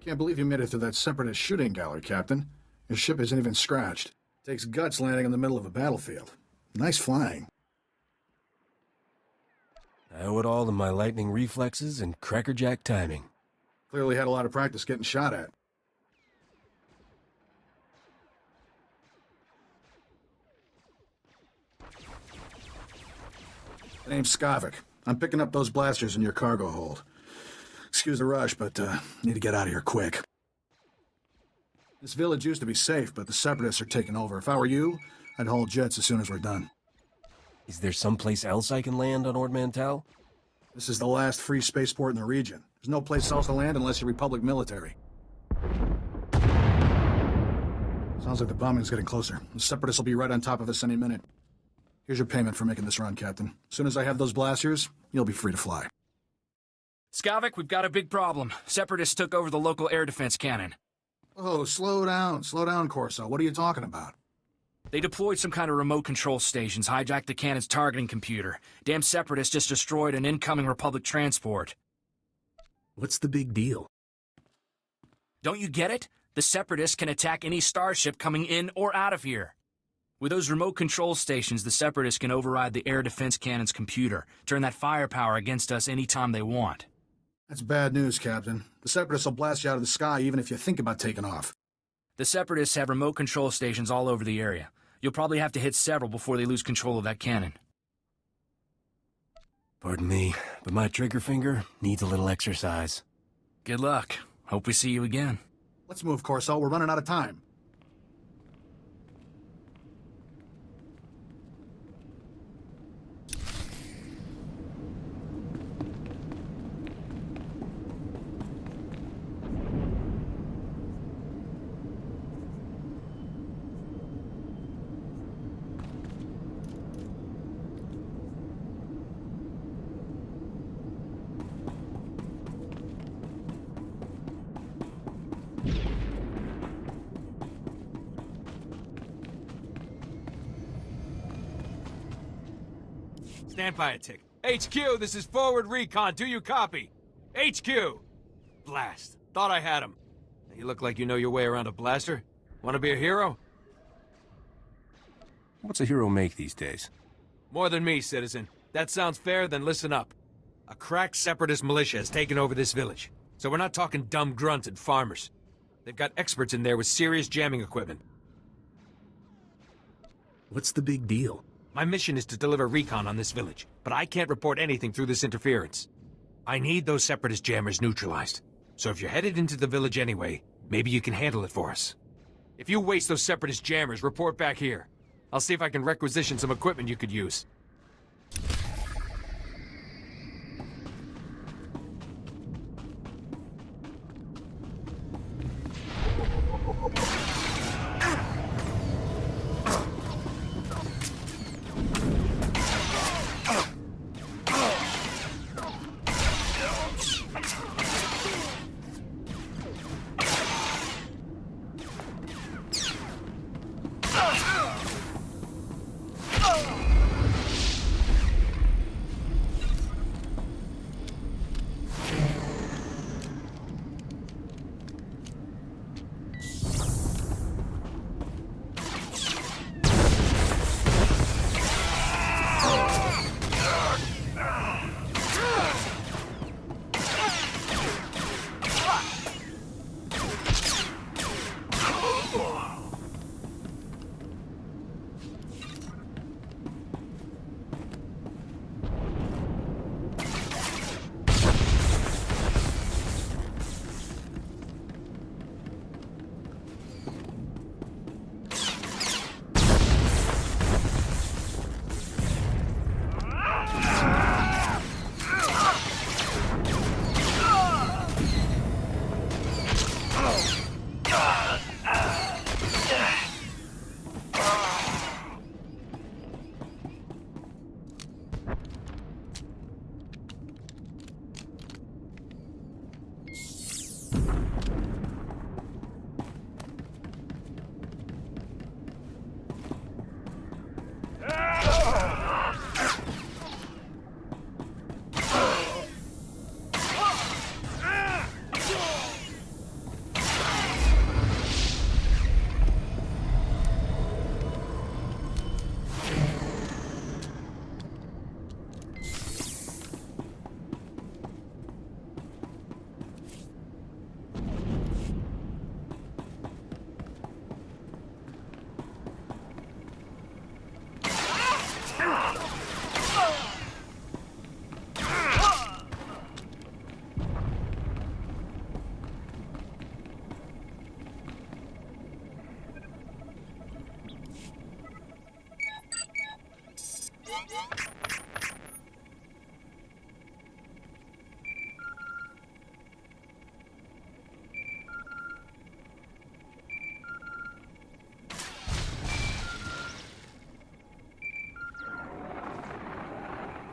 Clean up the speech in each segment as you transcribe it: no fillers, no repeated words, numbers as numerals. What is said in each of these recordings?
Can't believe you made it through that Separatist shooting gallery, Captain. Your ship isn't even scratched. Takes guts landing in the middle of a battlefield. Nice flying. I owe it all to my lightning reflexes and crackerjack timing. Clearly had a lot of practice getting shot at. My name's Skavik. I'm picking up those blasters in your cargo hold. Excuse the rush, but need to get out of here quick. This village used to be safe, but the Separatists are taking over. If I were you, I'd haul jets as soon as we're done. Is there someplace else I can land on Ord Mantell? This is the last free spaceport in the region. There's no place else to land unless you're Republic military. Sounds like the bombing's getting closer. The Separatists will be right on top of us any minute. Here's your payment for making this run, Captain. As soon as I have those blasters, you'll be free to fly. Skavik, we've got a big problem. Separatists took over the local air defense cannon. Oh, slow down, Corso. What are you talking about? They deployed some kind of remote control stations, hijacked the cannon's targeting computer. Damn Separatists just destroyed an incoming Republic transport. What's the big deal? Don't you get it? The Separatists can attack any starship coming in or out of here. With those remote control stations, the Separatists can override the air defense cannon's computer, turn that firepower against us anytime they want. That's bad news, Captain. The Separatists will blast you out of the sky even if you think about taking off. The Separatists have remote control stations all over the area. You'll probably have to hit several before they lose control of that cannon. Pardon me, but my trigger finger needs a little exercise. Good luck. Hope we see you again. Let's move, Corso. We're running out of time. Stand by a tick. HQ, this is forward recon. Do you copy? HQ! Blast. Thought I had him. You look like you know your way around a blaster. Want to be a hero? What's a hero make these days? More than me, citizen. That sounds fair, then listen up. A crack separatist militia has taken over this village. So we're not talking dumb grunts and farmers. They've got experts in there with serious jamming equipment. What's the big deal? My mission is to deliver recon on this village, but I can't report anything through this interference. I need those separatist jammers neutralized. So if you're headed into the village anyway, maybe you can handle it for us. If you waste those separatist jammers, report back here. I'll see if I can requisition some equipment you could use.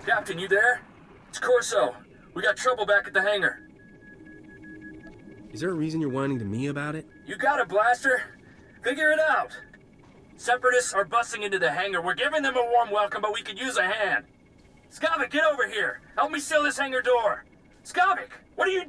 Captain, you there? It's Corso. We got trouble back at the hangar. Is there a reason you're whining to me about it? You got it, Blaster. Figure it out. Separatists are busting into the hangar. We're giving them a warm welcome, but we could use a hand. Skavik, get over here. Help me seal this hangar door. Skavik, what are you...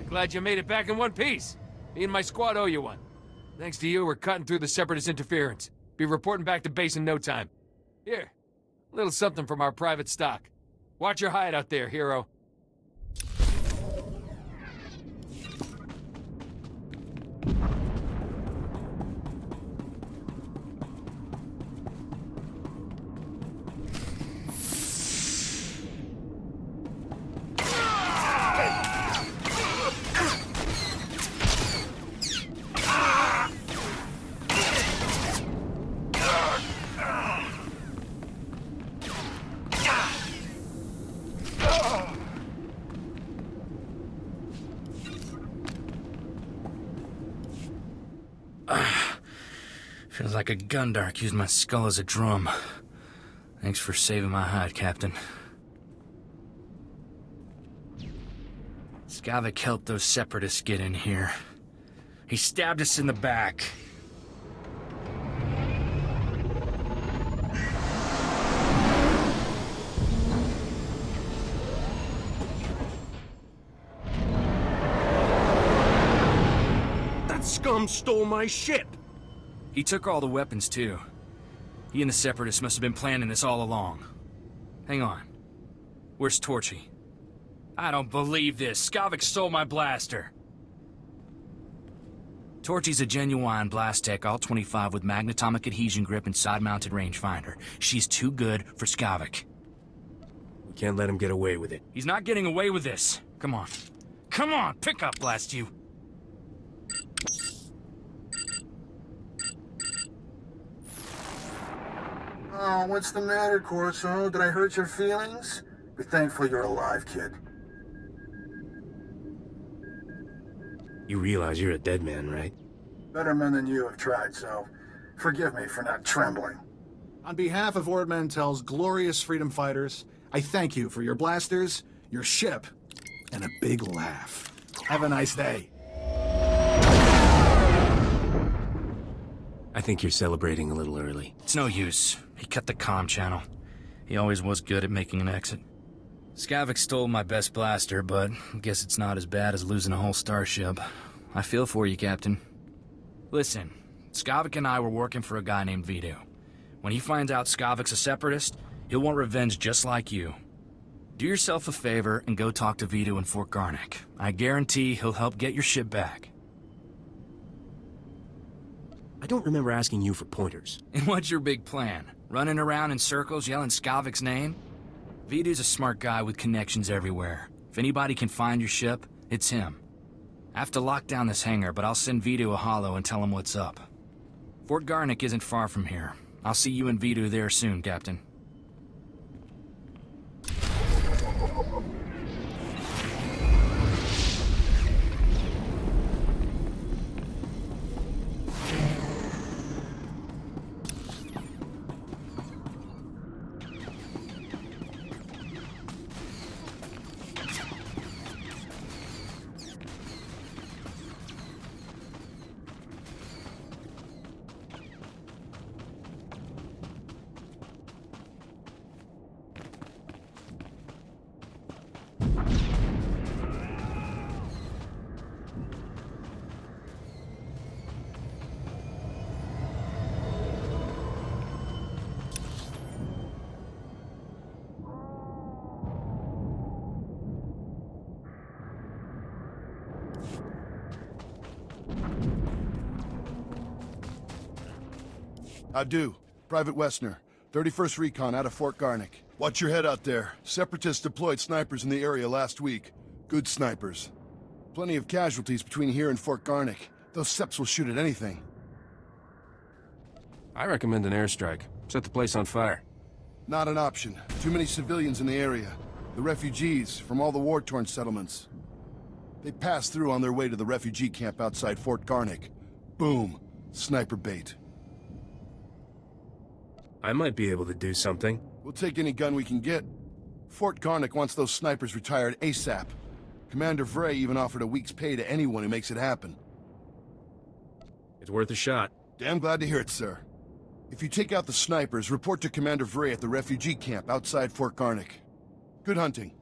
Glad you made it back in one piece. Me and my squad owe you one. Thanks to you, we're cutting through the Separatist interference. Be reporting back to base in no time. Here, a little something from our private stock. Watch your hide out there, hero. Feels like a Gundark used my skull as a drum. Thanks for saving my hide, Captain. Skavik helped those Separatists get in here. He stabbed us in the back. That scum stole my ship! He took all the weapons, too. He and the Separatists must have been planning this all along. Hang on. Where's Torchy? I don't believe this. Skavik stole my blaster. Torchy's a genuine blast tech, all 25 with magnetomic adhesion grip and side-mounted rangefinder. She's too good for Skavik. We can't let him get away with it. He's not getting away with this. Come on. Come on, pick up, blast you. Oh, what's the matter, Corso? Did I hurt your feelings? Be thankful you're alive, kid. You realize you're a dead man, right? Better men than you have tried, so forgive me for not trembling. On behalf of Ord Mantell's glorious freedom fighters, I thank you for your blasters, your ship, and a big laugh. Have a nice day. I think you're celebrating a little early. It's no use. He cut the comm channel. He always was good at making an exit. Skavik stole my best blaster, but I guess it's not as bad as losing a whole starship. I feel for you, Captain. Listen, Skavik and I were working for a guy named Vito. When he finds out Skavik's a Separatist, he'll want revenge just like you. Do yourself a favor and go talk to Vito in Fort Garnick. I guarantee he'll help get your ship back. I don't remember asking you for pointers. And what's your big plan? Running around in circles yelling Skavik's name? Vito's a smart guy with connections everywhere. If anybody can find your ship, it's him. I have to lock down this hangar, but I'll send Vito a holo and tell him what's up. Fort Garnick isn't far from here. I'll see you and Vito there soon, Captain. I do. Private Westner, 31st Recon out of Fort Garnick. Watch your head out there. Separatists deployed snipers in the area last week. Good snipers. Plenty of casualties between here and Fort Garnick. Those Seps will shoot at anything. I recommend an airstrike. Set the place on fire. Not an option. Too many civilians in the area. The refugees from all the war-torn settlements. They passed through on their way to the refugee camp outside Fort Garnick. Boom. Sniper bait. I might be able to do something. We'll take any gun we can get. Fort Garnick wants those snipers retired ASAP. Commander Vray even offered a week's pay to anyone who makes it happen. It's worth a shot. Damn glad to hear it, sir. If you take out the snipers, report to Commander Vray at the refugee camp outside Fort Garnick. Good hunting.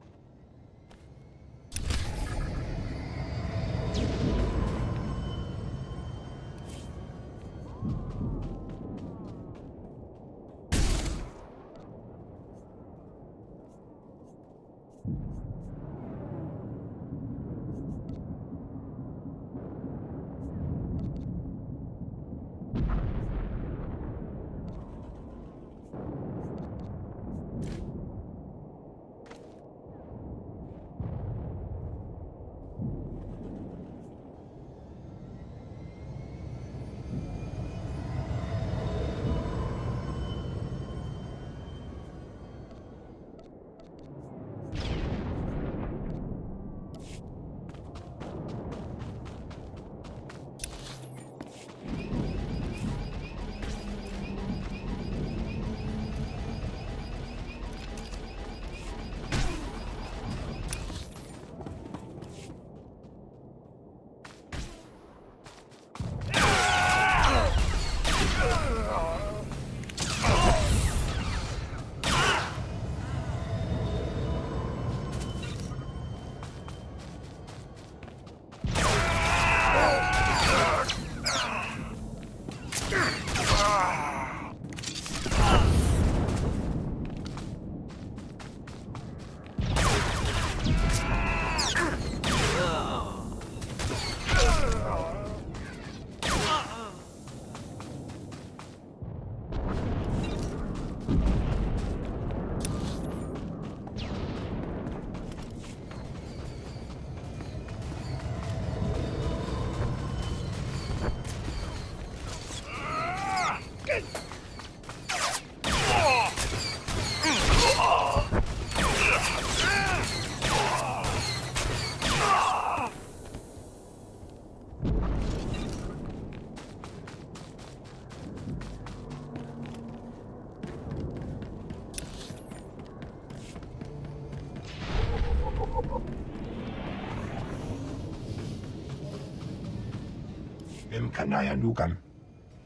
Kanaya Nukan,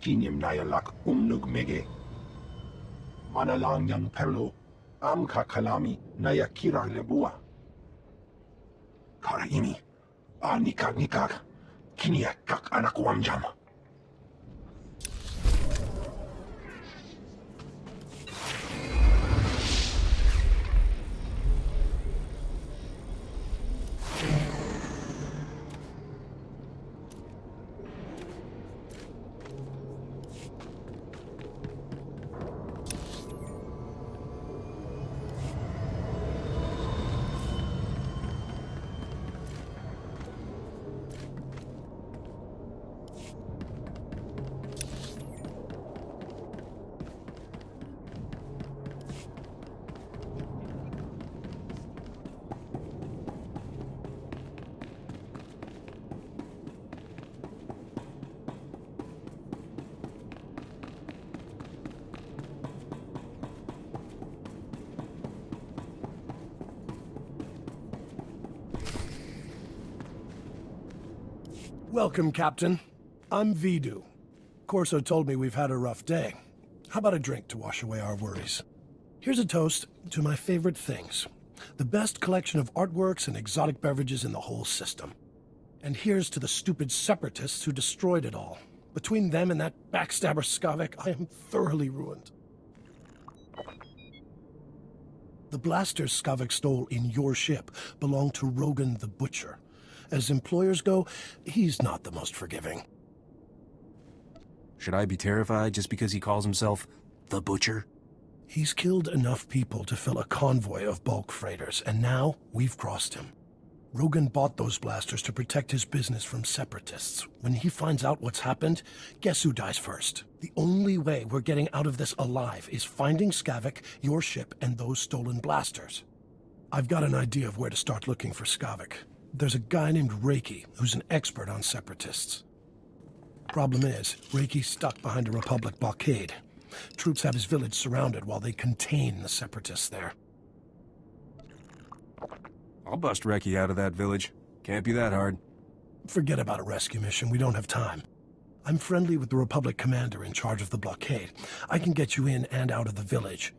Kinim Nayalak Nugmege, Manalang Yang Perlo, Amka Kalami, Nayakira Lebua, Karaimi, Anikak Nikak, Kiniakak Anakwamjam. Welcome, Captain. I'm Vidu. Corso told me we've had a rough day. How about a drink to wash away our worries? Here's a toast to my favorite things. The best collection of artworks and exotic beverages in the whole system. And here's to the stupid separatists who destroyed it all. Between them and that backstabber Skavek, I am thoroughly ruined. The blasters Skavek stole in your ship belong to Rogan the Butcher. As employers go, he's not the most forgiving. Should I be terrified just because he calls himself the Butcher? He's killed enough people to fill a convoy of bulk freighters, and now we've crossed him. Rogan bought those blasters to protect his business from separatists. When he finds out what's happened, guess who dies first? The only way we're getting out of this alive is finding Skavik, your ship, and those stolen blasters. I've got an idea of where to start looking for Skavik. There's a guy named Reiki who's an expert on separatists. Problem is, Reiki's stuck behind a Republic blockade. Troops have his village surrounded while they contain the separatists there. I'll bust Reki out of that village. Can't be that hard. Forget about a rescue mission, we don't have time. I'm friendly with the Republic commander in charge of the blockade. I can get you in and out of the village.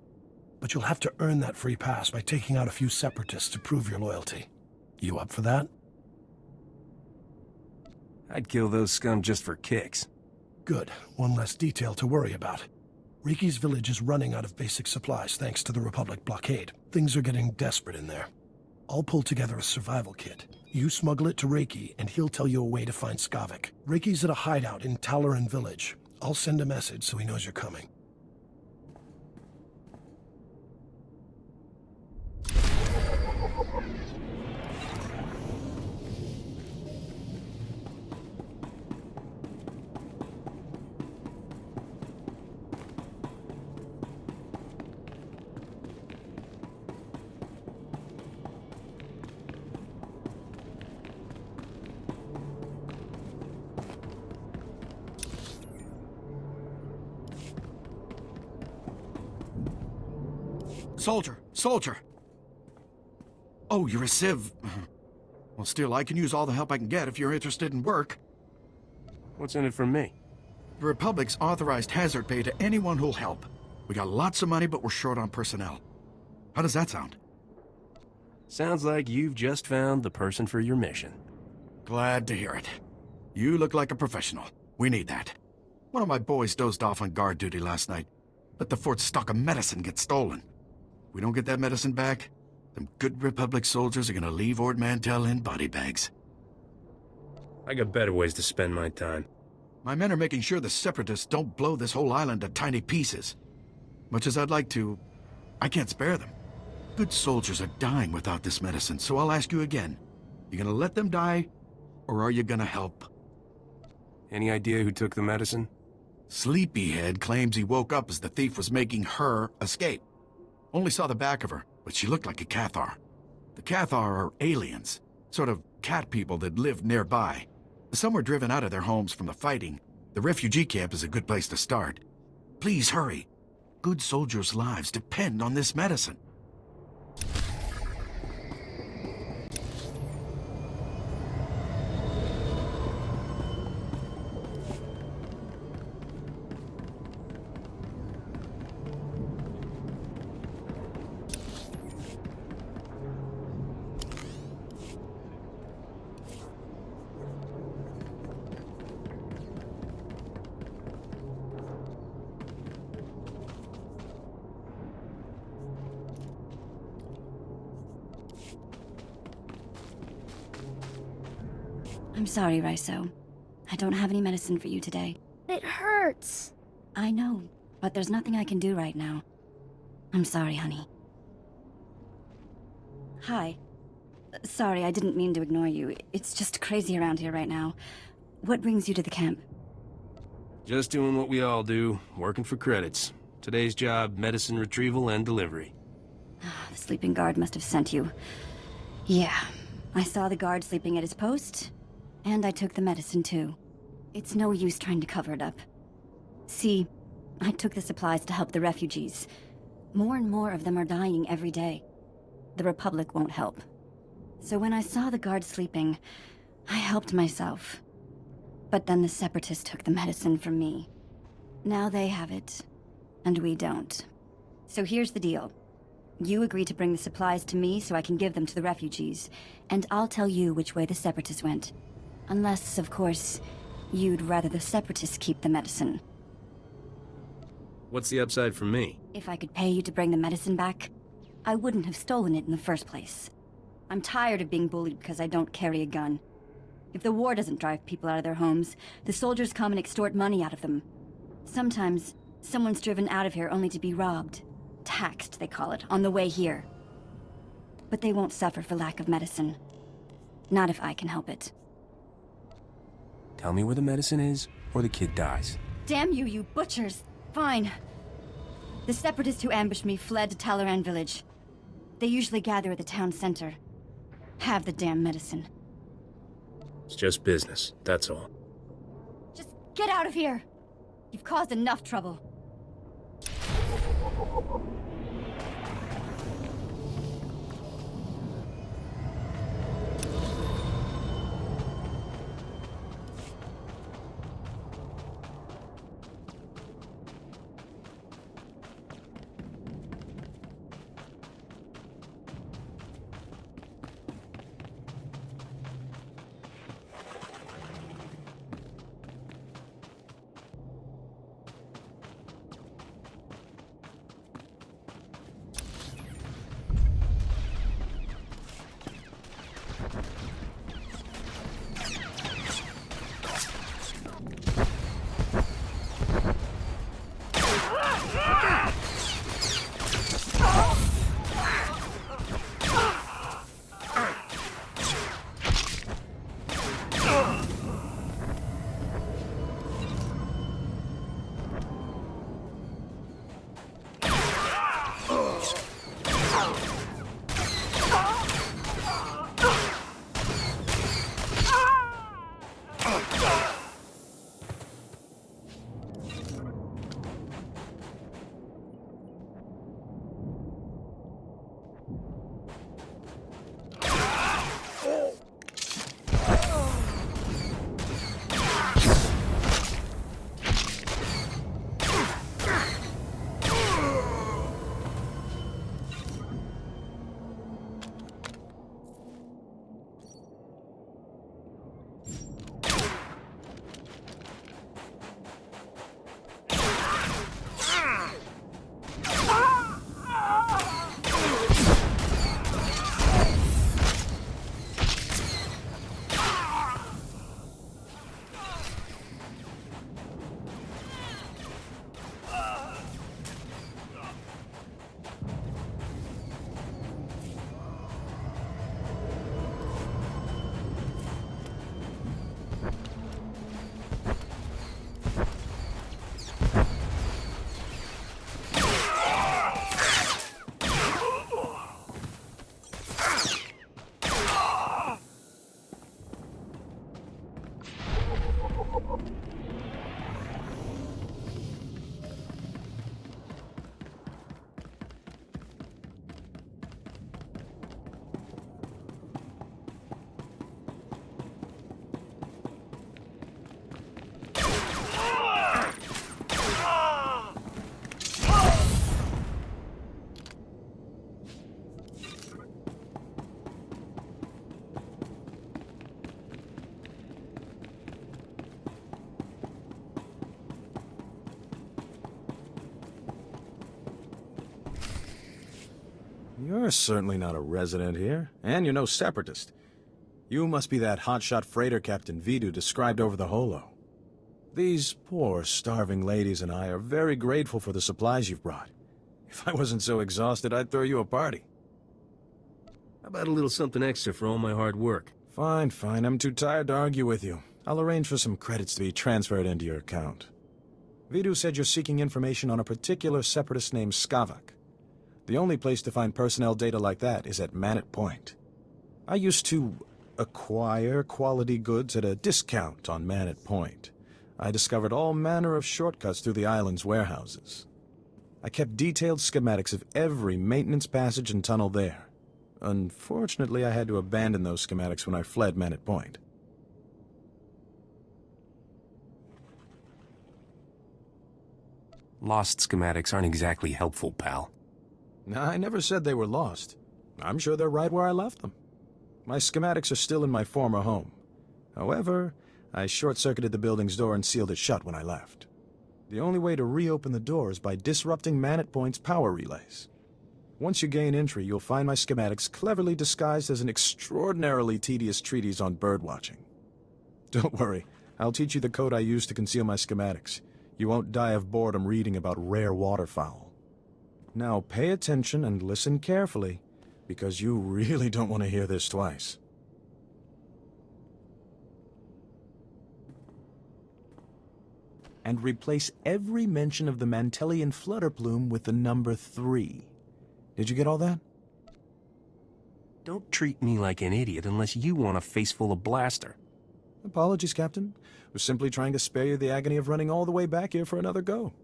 But you'll have to earn that free pass by taking out a few separatists to prove your loyalty. You up for that? I'd kill those scum just for kicks. Good. One less detail to worry about. Riki's village is running out of basic supplies thanks to the Republic blockade. Things are getting desperate in there. I'll pull together a survival kit. You smuggle it to Reiki, and he'll tell you a way to find Skavik. Reiki's at a hideout in Talaran village. I'll send a message so he knows you're coming. Soldier! Oh, you're a civ. Well, still, I can use all the help I can get if you're interested in work. What's in it for me? The Republic's authorized hazard pay to anyone who'll help. We got lots of money, but we're short on personnel. How does that sound? Sounds like you've just found the person for your mission. Glad to hear it. You look like a professional. We need that. One of my boys dozed off on guard duty last night. Let the fort's stock of medicine get stolen. If we don't get that medicine back, them good Republic soldiers are gonna leave Ord Mantell in body bags. I got better ways to spend my time. My men are making sure the Separatists don't blow this whole island to tiny pieces. Much as I'd like to, I can't spare them. Good soldiers are dying without this medicine, so I'll ask you again. You gonna let them die, or are you gonna help? Any idea who took the medicine? Sleepyhead claims he woke up as the thief was making her escape. Only saw the back of her, but she looked like a Cathar. The Cathar are aliens, sort of cat people that live nearby. Some were driven out of their homes from the fighting. The refugee camp is a good place to start. Please hurry. Good soldiers' lives depend on this medicine. I'm sorry, Raiso. I don't have any medicine for you today. It hurts. I know, but there's nothing I can do right now. I'm sorry, honey. Hi. Sorry, I didn't mean to ignore you. It's just crazy around here right now. What brings you to the camp? Just doing what we all do, working for credits. Today's job, medicine retrieval and delivery. The sleeping guard must have sent you. Yeah, I saw the guard sleeping at his post, and I took the medicine too. It's no use trying to cover it up. See, I took the supplies to help the refugees. More and more of them are dying every day. The Republic won't help. So when I saw the guard sleeping, I helped myself. But then the Separatists took the medicine from me. Now they have it, and we don't. So here's the deal. You agree to bring the supplies to me so I can give them to the refugees, and I'll tell you which way the Separatists went. Unless, of course, you'd rather the Separatists keep the medicine. What's the upside for me? If I could pay you to bring the medicine back, I wouldn't have stolen it in the first place. I'm tired of being bullied because I don't carry a gun. If the war doesn't drive people out of their homes, the soldiers come and extort money out of them. Sometimes, someone's driven out of here only to be robbed. Taxed, they call it, on the way here. But they won't suffer for lack of medicine. Not if I can help it. Tell me where the medicine is, or the kid dies. Damn you, you butchers! Fine. The Separatists who ambushed me fled to Talaran village. They usually gather at the town center. Have the damn medicine. It's just business, that's all. Just get out of here! You've caused enough trouble. You're certainly not a resident here, and you're no separatist. You must be that hotshot freighter Captain Vidu described over the holo. These poor, starving ladies and I are very grateful for the supplies you've brought. If I wasn't so exhausted, I'd throw you a party. How about a little something extra for all my hard work? Fine, fine. I'm too tired to argue with you. I'll arrange for some credits to be transferred into your account. Vidu said you're seeking information on a particular separatist named Skavak. The only place to find personnel data like that is at Manet Point. I used to acquire quality goods at a discount on Manet Point. I discovered all manner of shortcuts through the island's warehouses. I kept detailed schematics of every maintenance passage and tunnel there. Unfortunately, I had to abandon those schematics when I fled Manet Point. Lost schematics aren't exactly helpful, pal. I never said they were lost. I'm sure they're right where I left them. My schematics are still in my former home. However, I short-circuited the building's door and sealed it shut when I left. The only way to reopen the door is by disrupting Manet Point's power relays. Once you gain entry, you'll find my schematics cleverly disguised as an extraordinarily tedious treatise on birdwatching. Don't worry, I'll teach you the code I use to conceal my schematics. You won't die of boredom reading about rare waterfowl. Now pay attention and listen carefully, because you really don't want to hear this twice. And replace every mention of the Mantellian flutter plume with the number 3. Did you get all that? Don't treat me like an idiot unless you want a face full of blaster. Apologies, Captain. Was simply trying to spare you the agony of running all the way back here for another go.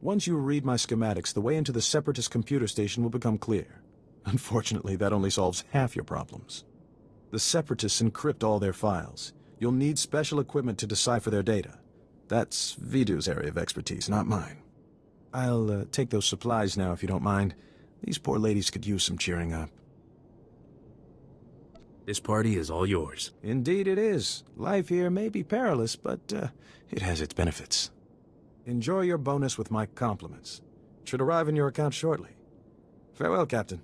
Once you read my schematics, the way into the Separatist computer station will become clear. Unfortunately, that only solves half your problems. The Separatists encrypt all their files. You'll need special equipment to decipher their data. That's Vidu's area of expertise, not mine. I'll take those supplies now, if you don't mind. These poor ladies could use some cheering up. This party is all yours. Indeed it is. Life here may be perilous, but it has its benefits. Enjoy your bonus with my compliments. It should arrive in your account shortly. Farewell, Captain.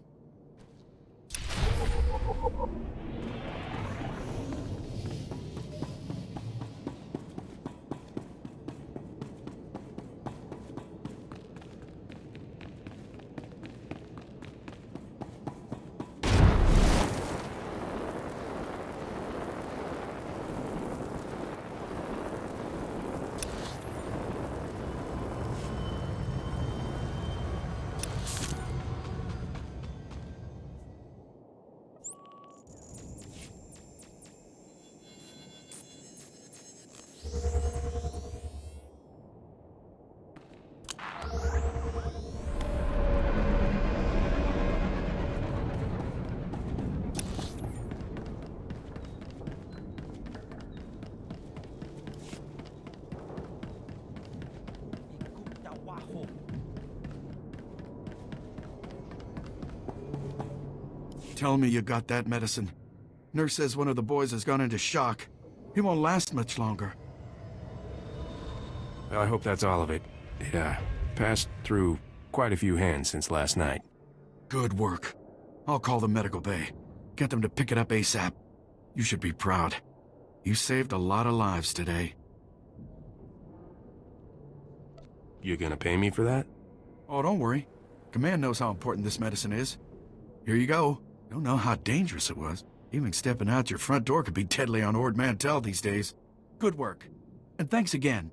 Tell me you got that medicine. Nurse says one of the boys has gone into shock. He won't last much longer. I hope that's all of it. It, passed through quite a few hands since last night. Good work. I'll call the medical bay. Get them to pick it up ASAP. You should be proud. You saved a lot of lives today. You gonna pay me for that? Oh, don't worry. Command knows how important this medicine is. Here you go. Don't know how dangerous it was. Even stepping out your front door could be deadly on Ord Mantell these days. Good work. And thanks again.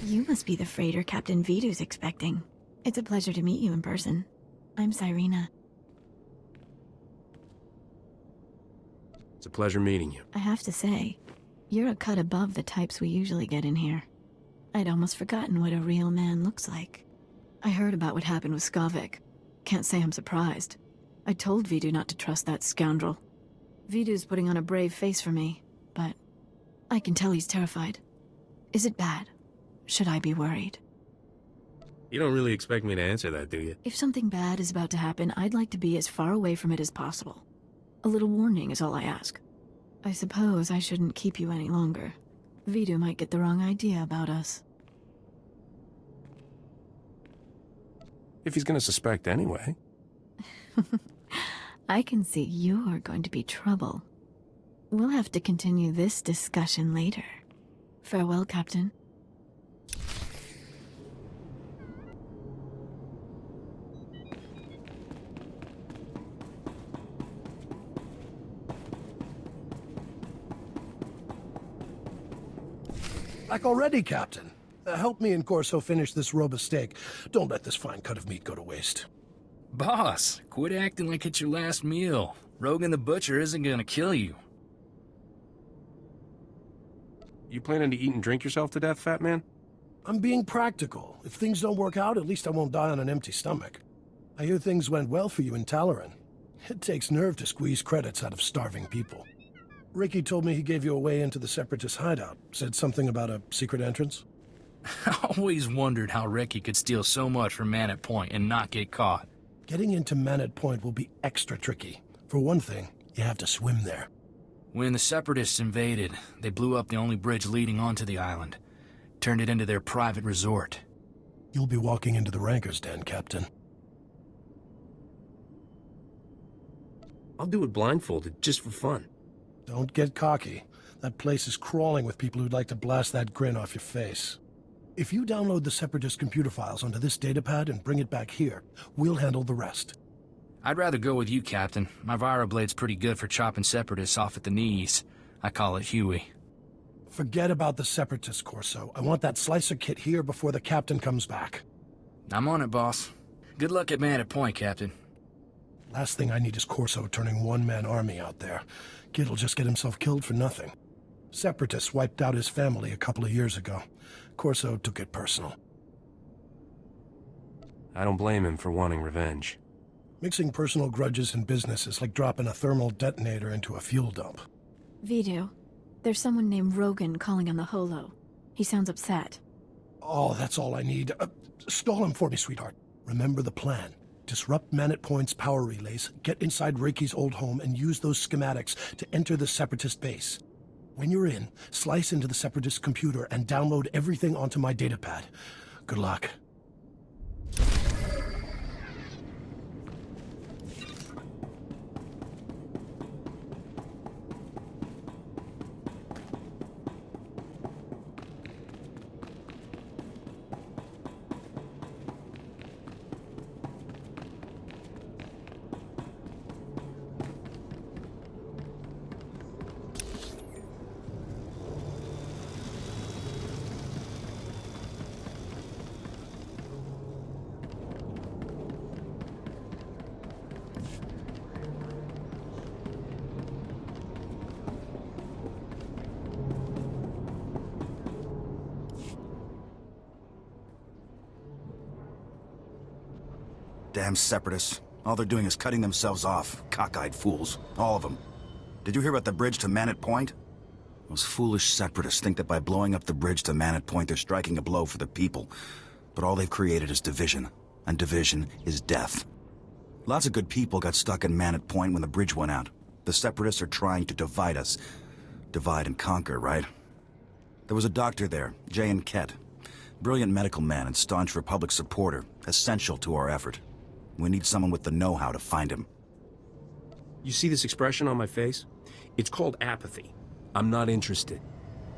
You must be the freighter Captain Vidu's expecting. It's a pleasure to meet you in person. I'm Cyrena. It's a pleasure meeting you. I have to say, you're a cut above the types we usually get in here. I'd almost forgotten what a real man looks like. I heard about what happened with Skavik. Can't say I'm surprised. I told Vidu not to trust that scoundrel. Vidu's putting on a brave face for me, but I can tell he's terrified. Is it bad? Should I be worried? You don't really expect me to answer that, do you? If something bad is about to happen, I'd like to be as far away from it as possible. A little warning is all I ask. I suppose I shouldn't keep you any longer. Vidu might get the wrong idea about us. If he's gonna suspect anyway. I can see you're going to be trouble. We'll have to continue this discussion later. Farewell, Captain. Back already, Captain. Help me and Corso finish this robe of steak. Don't let this fine cut of meat go to waste. Boss, quit acting like it's your last meal. Rogan the Butcher isn't gonna kill you. You planning to eat and drink yourself to death, fat man? I'm being practical. If things don't work out, at least I won't die on an empty stomach. I hear things went well for you in Talaran. It takes nerve to squeeze credits out of starving people. Ricky told me he gave you a way into the Separatist hideout. Said something about a secret entrance? I always wondered how Ricky could steal so much from Man at Point and not get caught. Getting into Man at Point will be extra tricky. For one thing, you have to swim there. When the Separatists invaded, they blew up the only bridge leading onto the island. Turned it into their private resort. You'll be walking into the Ranker's Den, Captain. I'll do it blindfolded, just for fun. Don't get cocky. That place is crawling with people who'd like to blast that grin off your face. If you download the Separatist computer files onto this datapad and bring it back here, we'll handle the rest. I'd rather go with you, Captain. My Viroblade's pretty good for chopping Separatists off at the knees. I call it Huey. Forget about the Separatist, Corso. I want that slicer kit here before the Captain comes back. I'm on it, boss. Good luck at Man at Point, Captain. Last thing I need is Corso turning one-man army out there. Kid'll just get himself killed for nothing. Separatists wiped out his family a couple of years ago. Corso took it personal. I don't blame him for wanting revenge. Mixing personal grudges and business is like dropping a thermal detonator into a fuel dump. Vidu, there's someone named Rogan calling on the holo. He sounds upset. Oh, that's all I need. Stall him for me, sweetheart. Remember the plan. Disrupt Man at Point's power relays, get inside Reiki's old home, and use those schematics to enter the Separatist base. When you're in, slice into the Separatist computer and download everything onto my datapad. Good luck. Damn Separatists. All they're doing is cutting themselves off. Cockeyed fools. All of them. Did you hear about the bridge to Man at Point? Those foolish Separatists think that by blowing up the bridge to Man at Point, they're striking a blow for the people. But all they've created is division. And division is death. Lots of good people got stuck in Man at Point when the bridge went out. The Separatists are trying to divide us. Divide and conquer, right? There was a doctor there, J. Kett. Brilliant medical man and staunch Republic supporter. Essential to our effort. We need someone with the know-how to find him. You see this expression on my face? It's called apathy. I'm not interested.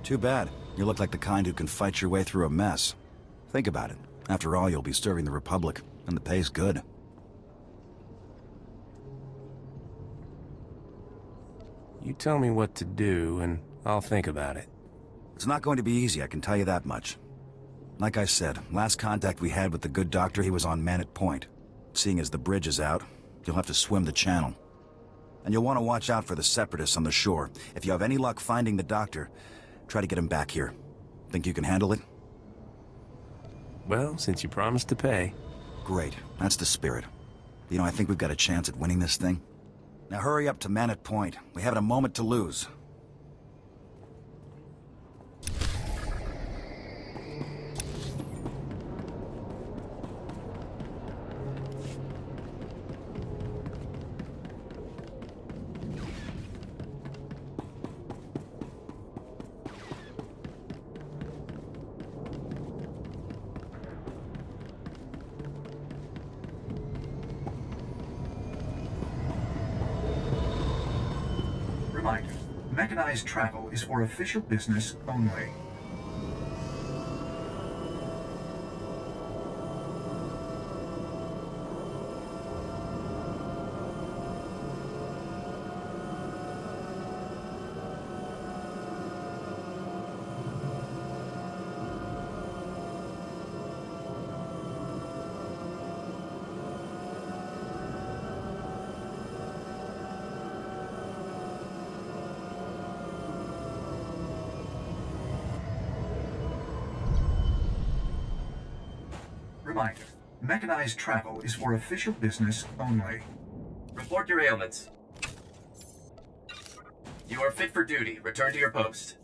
Too bad. You look like the kind who can fight your way through a mess. Think about it. After all, you'll be serving the Republic, and the pay's good. You tell me what to do, and I'll think about it. It's not going to be easy, I can tell you that much. Like I said, last contact we had with the good doctor, he was on Man at Point. Seeing as the bridge is out, you'll have to swim the channel. And you'll want to watch out for the Separatists on the shore. If you have any luck finding the doctor, try to get him back here. Think you can handle it? Well, since you promised to pay. Great. That's the spirit. You know, I think we've got a chance at winning this thing. Now hurry up to Man at Point. We haven't a moment to lose. Reminder, mechanized travel is for official business only. Reminder, mechanized travel is for official business only. Report your ailments. You are fit for duty. Return to your post.